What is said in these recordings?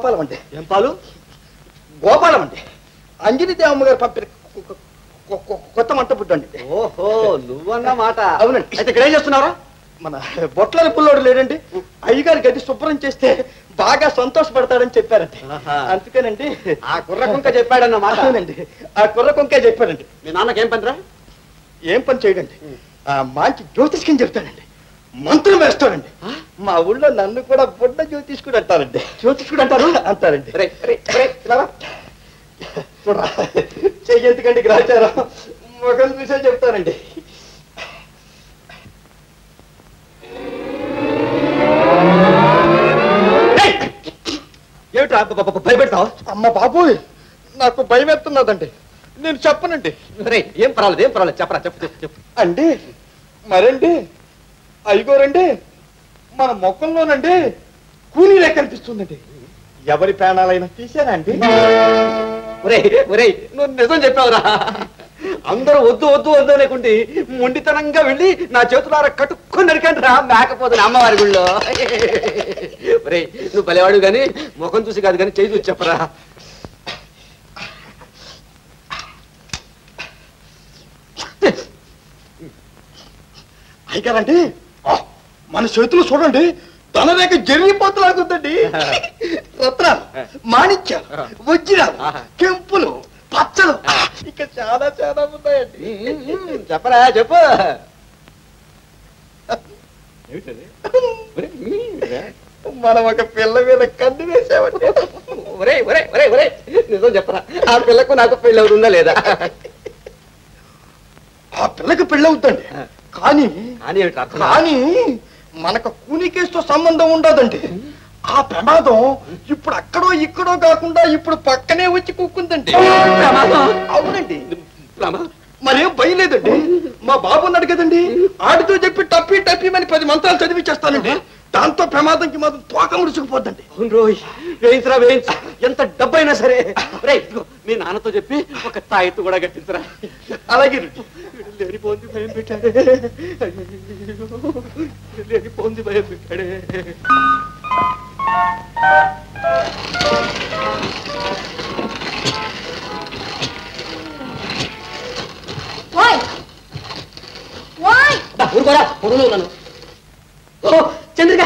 గోపాలం అండి. ఏం పాలు? గోపాలం అండి. అంజలిదేవమ్మ గారు పంపిన కొత్త మంట పుట్టు అండి. ఓహో, నువ్వన్న మాట. అవునండి. అయితే ఇక్కడ ఏం చేస్తున్నారా? మన బొట్లని పుల్లోడు లేడండి, అయ్యగారి గది శుభ్రం చేస్తే బాగా సంతోషపడతాడని చెప్పారండి. అందుకేనండి ఆ కుర్ర కుంక చెప్పాడన్నమాట. అవునండి, ఆ కుర్ర కుంకే చెప్పారండి. మీ నాన్నకేం పనిరా? ఏం పని చేయడండి, మంచి జ్యోతిష్కని చెప్తాడండి, మంత్రం వేస్తాడండి. మా ఊళ్ళో నన్ను కూడా బుడ్డ జ్యోతిష్కుడు అంటారండి. జ్యోతిష్కుడు అంటారు అంటారండి. చెయ్యందుకండి గ్రహచారం మొగలు చూసే చెప్తానండి. ఏమిట్రా భయపెడతావు? అమ్మ బాబు, నాకు భయం ఎత్తున్నదండి, నేను చెప్పనండి. ఏం పర్వాలేదు చెప్పరా, చెప్పు. అండి మరండి అయ్యగోరండి, మన మొక్కల్లోనండి కూలీలే కనిపిస్తుందండి. ఎవరి ప్రాణాలైనా తీసారా అండి? నువ్వు నిజం చెప్పావురా. అందరూ వద్దు లేకుంటే మొండితనంగా వెళ్ళి నా చేతులారా కట్టుకొని నరికండి రా, మేకపోతుంది అమ్మవారి గుళ్ళో. నువ్వు భలేవాడు గాని ముఖం చూసి కాదు కానీ చేయి చూసి చెప్పరా. అయ్యారండి, మన చేతులు చూడండి, ధనరేఖ జరిగిపోతులాగుతుందండి. రత్నాలు, మాణిక్యాలు, వజ్రాలు, కెంపులు, పచ్చలు, ఇక చాలా చాలా ఉన్నాయండి. చెప్పరా, చెప్పు. మనం ఒక పిల్ల మీద కన్ను వేసామండి. నిజం చెప్పరా, ఆ పిల్లకు నాకు పెళ్ళి అవుతుందా లేదా? ఆ పిల్లకి పెళ్ళవుతుందండి, కానీ కానీ మనకు కూనికేస్తో సంబంధం ఉండదండి. ఆ ప్రమాదం ఇప్పుడు అక్కడో ఇక్కడో కాకుండా ఇప్పుడు పక్కనే వచ్చి కూకుందండి. అవునండి, మరేం భయం లేదండి. మా బాబు ఉన్నాడు కదండి, ఆడితో చెప్పి టప్పి మని 10 మంత్రాలు చదివిచ్చేస్తానండి. దాంతో ప్రమాదంకి మాత్రం తోక ముడుచుకుపోద్దండి. వేయించరా, ఎంత డబ్బైనా సరే. మీ నాన్నతో చెప్పి ఒక తాయెత్తు కూడా కట్టించరా. అలాగే లేనిపోంది భయం పెట్టాడే, లేనిపోంది భయం పెట్టాడే. ఊరుకోరా, పొడులు నన్ను. చంద్రిక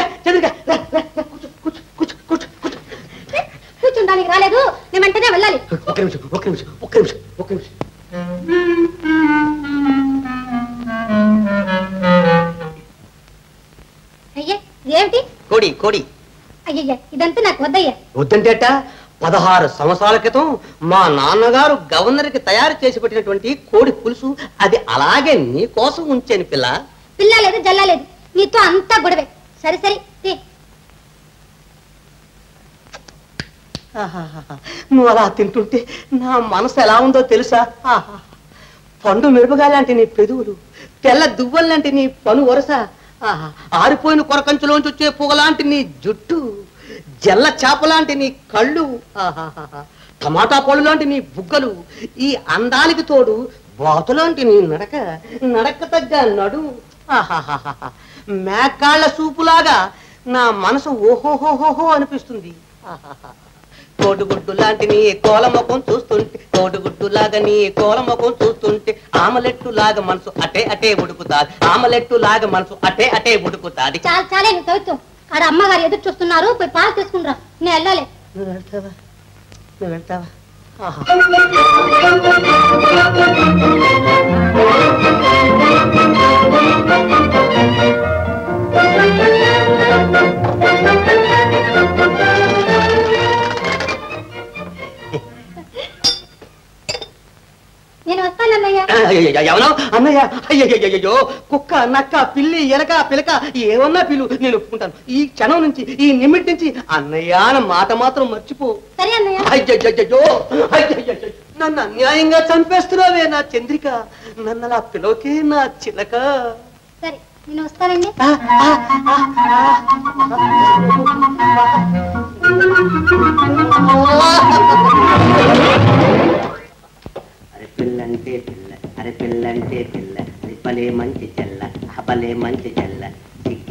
కూర్చుండానికి రాలేదు, నేను వెంటనే వెళ్ళాలి. ఒక్క నిమిషం. అయ్యే ఏమిటి? కోడి. అయ్యయ్య, ఇదంతా నాకు వద్దయ్యా. వద్దంటేట 16 సంవత్సరాల క్రితం మా నాన్నగారు గవర్నర్కి తయారు చేసి పెట్టినటువంటి కోడి పులుసు, అది అలాగే నీ కోసం ఉంచాను పిల్ల. పిల్ల లేదు, జల్లా లేదు, నీతో అంతా గొడవే. సరే నువ్వు అలా తింటుంటే నా మనసు ఎలా ఉందో తెలుసా? పండు మిరపగా లాంటి నీ పెదవులు, తెల్ల దువ్వల్లాంటి నీ పను వరస, ఆరిపోయిన కొరకంచులోంచి వచ్చే పొగలాంటి నీ జుట్టు, జల్ల చేపలాంటి నీ కళ్ళు, టమాటా పళ్ళు లాంటి నీ బుగ్గలు, ఈ అందానికి తోడు బాతులాంటి నీ నడక తగ్గ నడు, మేకాళ్ళ సూపులాగా నా మనసు ఓహోహోహోహో అనిపిస్తుంది. కోడిగుడ్డు లాంటి నీ కోలముఖం చూస్తుంటే ఆమలెట్టు లాగా మనసు అటే ఉడుకుతాది. చాలే నువ్వు చదువుతావు. ఆడ అమ్మగారు ఎదురు చూస్తున్నారు, పోయి పాలు తీసుకుంటా. నేను వెళ్ళాలి. నువ్వు వెళ్తావా? నేను వస్తానన్నయ్య. ఎవరో అన్నయ్య? అయ్యో, కుక్క, నక్క, పిల్లి, ఎలక, పిలక ఏమన్నా పిలు, నేను ఒప్పుకుంటాను. ఈ క్షణం నుంచి, ఈ నిమిటి నుంచి అన్నయ్య అన్న మాట మాత్రం మర్చిపో. సరే అన్నయ్య. అయ్యయ్యో, నన్ను అన్యాయంగా చంపేస్తున్నావే నా చంద్రిక, నన్ను అలా పిలవకే నా చిలక. సరే నేను వస్తానండి. పిల్లంటే పిల్ల, పిల్ల, భలే మంచి చెల్ల, భలే మంచి చెల్ల,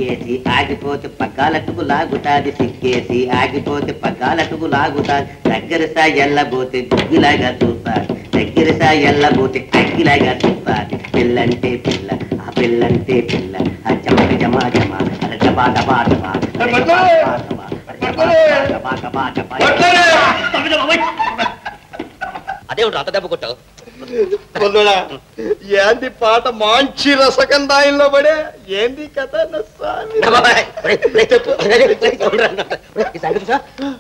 సిగ్గేసి ఆగిపోతే పగ్గాలట్టుకు లాగుతాది సిగ్గేసి ఆగిపోతే పగ్గాలట్టుకు లాగుతాది దగ్గరసా ఎల్లబోతే దిగ్గులాగా చూస్తాది దగ్గరసా ఎల్లబోతే అగ్గిలాగా చూస్తాది పిల్లంటే పిల్ల ఆ పిల్లంటే పిల్ల ఆ జమా జమా జమా అర జబా డబా డబా అదేమిటి అంత దెబ్బ కొట్టావు ఏంది పాట మంచి రసకందాయంలో పడే ఏంది కథ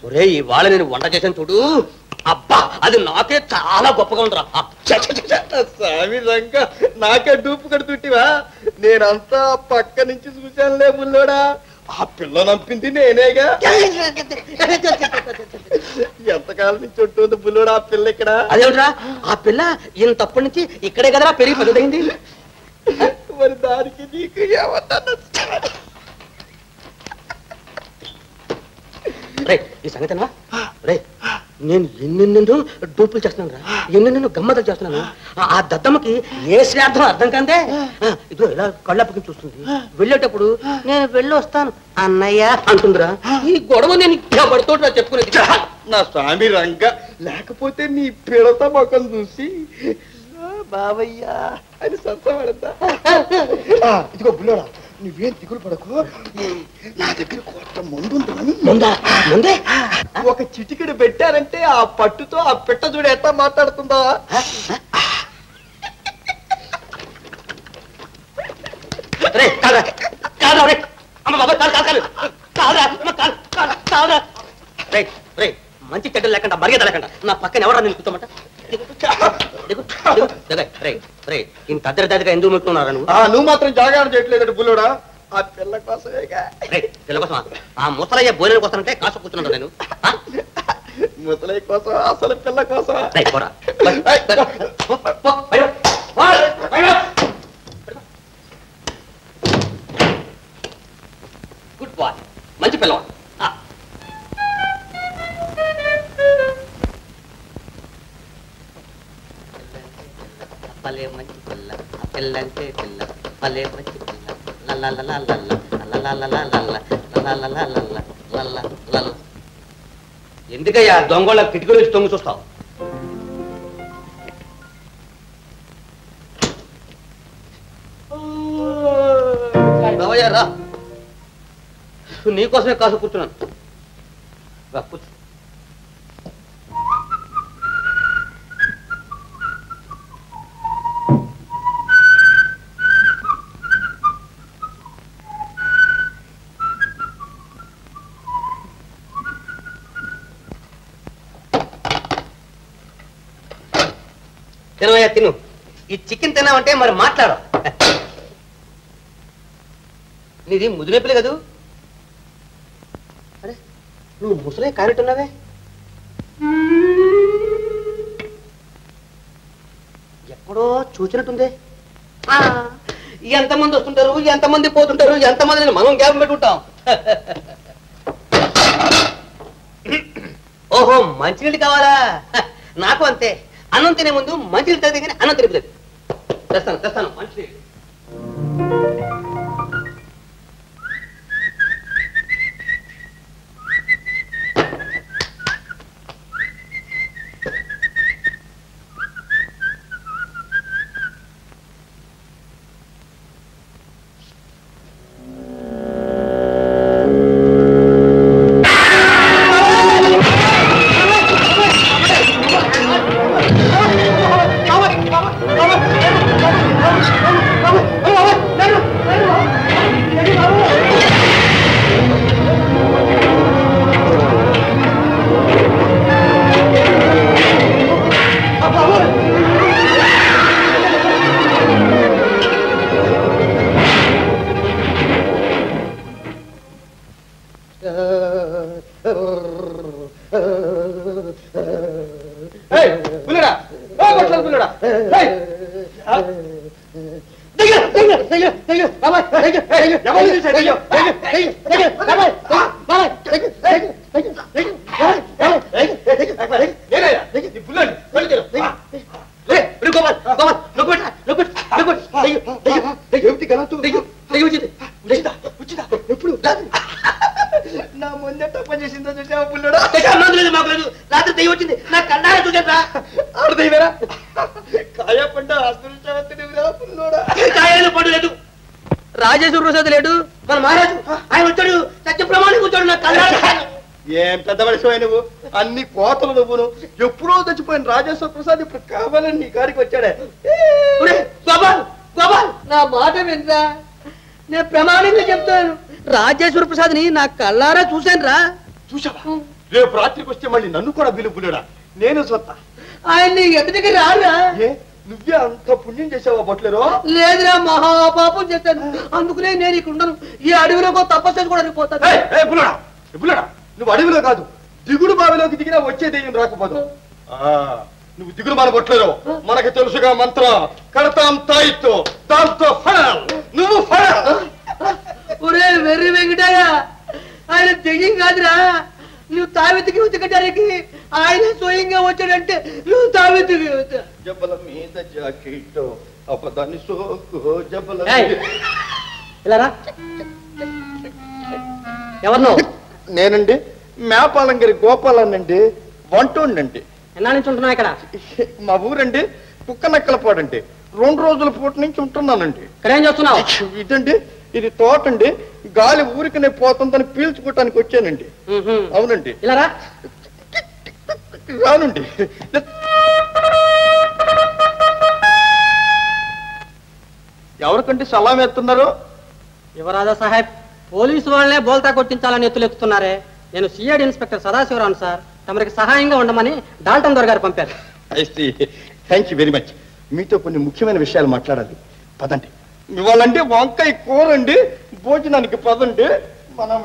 ఒరే ఇవాళ నేను వంట చేశాను చూడు అబ్బా అది నాకే చాలా గొప్పగా ఉందిరా స్వామి రంగ నాకే డూపు కడుతుంటివా నేనంతా పక్క నుంచి చూశానులే బుల్లోడా ఆ పిల్ల నంపింది నేనేగా ఎంతకాలం నుంచి ఉంటుంది బుల్లోడా ఆ పిల్ల ఇక్కడ అదేమిట్రా ఆ పిల్ల ఇంతప్పటి నుంచి ఇక్కడే కదరా పెరిగి పెద్దదైంది మరి దానికి నీకు ఏమన్నా ఈ సంగతినా రే నేను ఎన్నెన్నెన్నో డూపులు చేస్తున్నాను రా ఎన్నెన్నెన్నో గమ్మతలు చేస్తున్నాను ఆ దద్దమ్మకి ఏ శ్రార్థం అర్థం కందే ఇదో ఇలా కళ్ళప్పకి చూస్తుంది వెళ్ళేటప్పుడు నేను వెళ్ళి వస్తాను అన్నయ్య అంటుందిరా ఈ గొడవ నేను పడుతూ చెప్పుకునేది నా స్వామి రంగ లేకపోతే నీ పిడత మొఖం చూసి బావయ్యా అని సంతపడతా ఇదిగో బుల్లోడా నువ్వేం దిగులు పడకు నా దగ్గర కోట ముందే ఒక చిటికెడు పెట్టారంటే ఆ పట్టుతో ఆ పిట్ట చూడ ఎట్లా మాట్లాడుతుందా మంచి చెడ్డలు లేకుండా మర్యాద లేకుండా నా పక్కన ఎవరా నేను కూర్చోమంట ఇంత అద్దరిదాదిగా ఎందుకు మెట్టున్నారా నువ్వు మాత్రం జాగ్రత్త చేయట్లేదండి బుల్లోడా ఆ పిల్ల కోసమేగా పిల్ల కోసమా ఆ ముసలయ్య భోజనం కోసమంటే కాసు కూర్చున్నాడు నేను ముసలయ్య కోసం అసలు పిల్ల కోసం గుడ్ బాయ్ మంచి పిల్లవాడు భలే మంచి పిల్ల పిల్లంటే పిల్ల భలే మంచి పిల్ల ఎందుకయ్యా దొంగళ్ళ కిటికీలు వచ్చి తొంగి చూస్తావు బాబయ్య రా నీకోసమే కాసు కూర్చున్నాను కూర్చో తినవయ్యా తిను ఈ చికెన్ తిన్నావంటే మరి మాట్లాడు నీది ముదిరేపులే కదూ అరే నువ్వు ముసలే కారెట్టున్నావే ఎక్కడో చూసినట్టుందే ఎంతమంది వస్తుంటారు ఎంతమంది పోతుంటారు ఎంతమందిని మనం జ్ఞాపకం పెట్టుకుంటాం ఓహో మంచినీళ్ళు కావాలా నాకు అంతే అన్నం తినే ముందు మంచినీళ్ళు తాగితే కానీ అన్నం తినలేదు తెస్తాను మంచినీళ్ళు చూడు నా ముందే తప్ప చేసిందో చూసావా పుల్లడా? మాకు లేదు, రాత్రి దెయ్యం వచ్చింది, నా కళ్ళారా చూసారా? ఆడదైవరా కాయ పంట ఆస్తురా పుల్లోడా. కాయలు పండు లేదు, రాజేశ్వర ప్రసాద్ లేడు, మన మహారాజు ఆయన వచ్చాడు, సత్య ప్రమాణం కూర్చోడు, నా కళ్ళారా. ఏం పెద్ద వయసు నువ్వు, అన్ని కోతలు నువ్వును. ఎప్పుడో చచ్చిపోయిన రాజేశ్వర ప్రసాద్ ఇప్పుడు కావాలని నీ కాడికి వచ్చాడే. గోపాల్ గోపాల్, నా మాట వినరా, నేను ప్రమాణంగా చెప్తాను, రాజేశ్వర ప్రసాద్ ని నా కళ్ళారా చూశాను రా. చూసావా? రేపు రాత్రికి వస్తే మళ్ళీ నన్ను కూడా పిలుపులేడా? నేను సొంత ఆయన్ని ఎటు దగ్గర రారా. ఏ నువ్వే అంత పుణ్యం చేసావా బొట్లేరో? లేదురా, మహాపాపం చేశాను, అందుకనే నేను ఇక్కడ ఉండను, ఈ అడవిలో తపస్సు చేసుకోవడానికి పోతాను. నువ్వు అడవిలో కాదు, దిగుడు బావిలోకి దిగినా వచ్చేదేం రాకపోదు. నువ్వు దిగుడు మన బొట్లేరో, మనకు తెలుసుగా మంత్రం, కడతాం తాయితో, దాంతో ఫడల్, నువ్వు ఫడల్. ఒరే వెర్రి వెంకటయ్య, ఆయన దెయ్యం కాదురా, నువ్వు తావెత్తికి ఉతకడానికి ఆయన స్వయంగా వచ్చాడంటే నువ్వు తావెత్తికి జబ్బల మీద జాకెట్ అపదాన్ని సోకు జబ్బల. ఇలా ఎవరు? నేనండి మేపాలంగిరి గోపాలనండి, వంటోండండి. ఎన్నా నుంచి ఉంటున్నా ఇక్కడ? మా ఊరండి కుక్కనక్కలపాడండి. 2 రోజుల పూట నుంచి ఉంటున్నానండి. ఇక్కడ ఏం చేస్తున్నావు? ఇదండి, ఇది తోటండి, గాలి ఊరికనే పోతుందని పీల్చుకోవటానికి వచ్చానండి. అవునండి. ఇలా రానండి. ఎవరికంటే సలాం ఎత్తున్నారు? యువరాజా సాహెబ్, పోలీసు వాళ్ళనే బోల్తా కొట్టించాలని ఎత్తులెత్తుతున్నారే. నేను సిఐడి ఇన్స్పెక్టర్ సదాశివరావు సార్, తమరికి సహాయంగా ఉండమని డాల్టన్ దొర గారు పంపారు. Thank you very much. మీతో కొన్ని ముఖ్యమైన విషయాలు మాట్లాడాలి. పదండి. ఇవాళంటే వంకాయ కూరండి, భోజనానికి పదండి. మనం